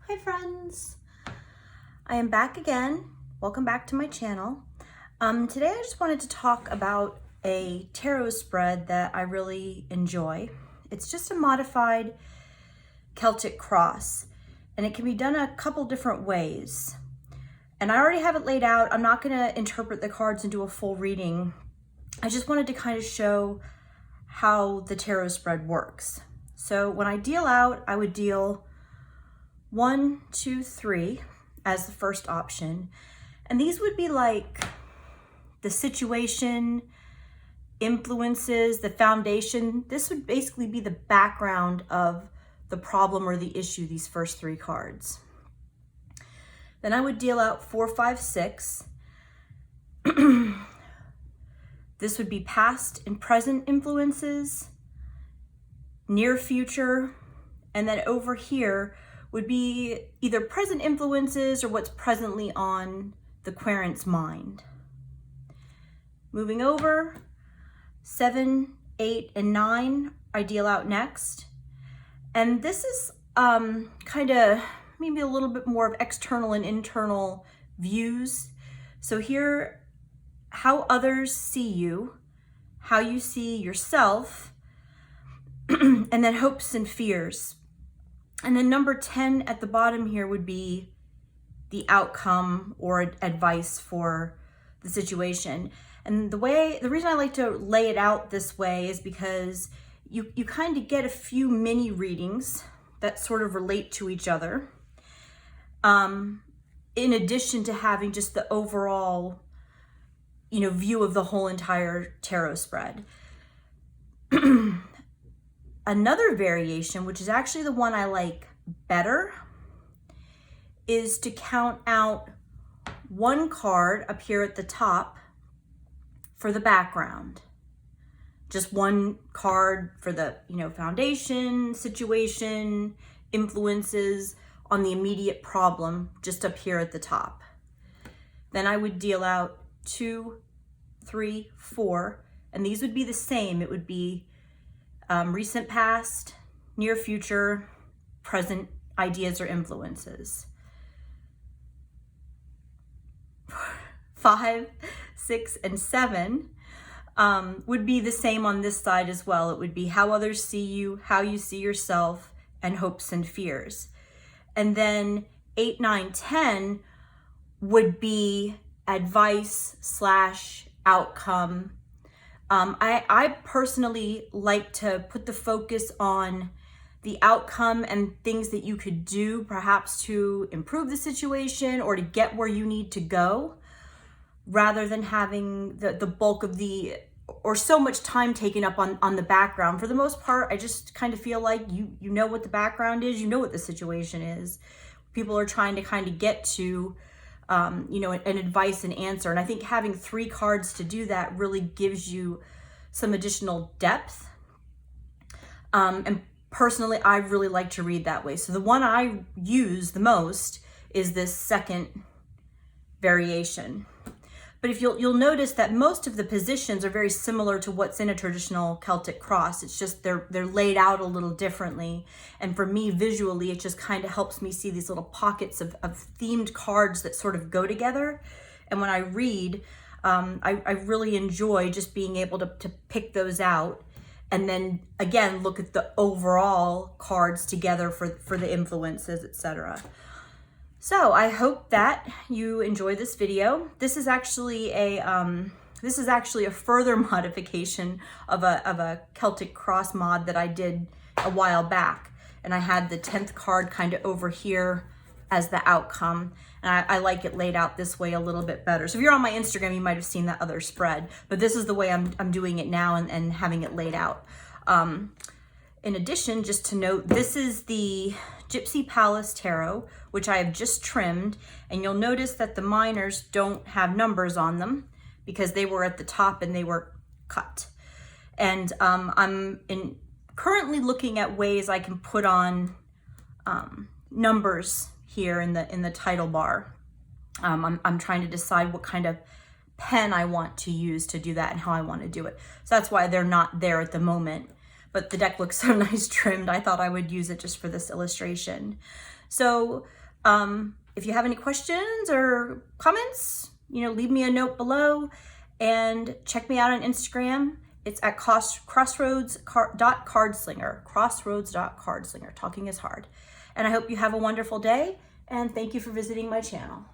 Hi friends, I am back again. Welcome back to my channel. Today I just wanted to talk about a tarot spread that I really enjoy. It's just a modified Celtic cross and it can be done a couple different ways. And I already have it laid out. I'm not going to interpret the cards and do a full reading. I just wanted to kind of show how the tarot spread works. So when I deal out, I would deal 1, 2, 3 as the first option. And these would be like the situation, influences, the foundation. This would basically be the background of the problem or the issue, these first 3 cards. Then I would deal out 4, 5, 6. This would be past and present influences, near future, and then over here would be either present influences or what's presently on the querent's mind. Moving over, 7, 8, and 9, I deal out next. And this is kind of maybe a little bit more of external and internal views. So here, how others see you, how you see yourself, and then hopes and fears. And then number 10 at the bottom here would be the outcome or advice for the situation. And the reason I like to lay it out this way is because you kind of get a few mini readings that sort of relate to each other. In addition to having just the overall, view of the whole entire tarot spread. Another variation, which is actually the one I like better, is to count out 1 card up here at the top for the background. Just 1 card for the, foundation, situation, influences on the immediate problem, just up here at the top. Then I would deal out 2, 3, 4, and these would be the same. It would be recent past, near future, present ideas or influences. 5, 6, and 7 would be the same on this side as well. It would be how others see you, how you see yourself, and hopes and fears. And then 8, 9, 10 would be advice / outcome. I personally like to put the focus on the outcome and things that you could do perhaps to improve the situation or to get where you need to go, rather than having the bulk of or so much time taken up on the background. For the most part, I just kind of feel like you know what the background is, you know what the situation is. People are trying to kind of get to an advice and answer. And I think having 3 cards to do that really gives you some additional depth. And personally, I really like to read that way. So the one I use the most is this second variation. But if you'll notice that most of the positions are very similar to what's in a traditional Celtic cross. It's just they're laid out a little differently. And for me, visually, it just kind of helps me see these little pockets of themed cards that sort of go together. And when I read, I really enjoy just being able to pick those out and then again look at the overall cards together for the influences, etc. So I hope that you enjoy this video. This is actually a further modification of a Celtic cross mod that I did a while back, and I had the 10th card kind of over here as the outcome, and I like it laid out this way a little bit better. So if you're on my Instagram, you might have seen that other spread, but this is the way I'm doing it now and having it laid out. In addition, just to note, this is the Gypsy Palace Tarot, which I have just trimmed, and you'll notice that the minors don't have numbers on them because they were at the top and they were cut. And I'm currently looking at ways I can put on numbers here in the title bar. I'm trying to decide what kind of pen I want to use to do that and how I want to do it. So that's why they're not there at the moment. but the deck looks so nice trimmed, I thought I would use it just for this illustration. So if you have any questions or comments, leave me a note below, and check me out on Instagram. It's at crossroads.cardslinger, crossroads.cardslinger. Talking is hard. And I hope you have a wonderful day, and thank you for visiting my channel.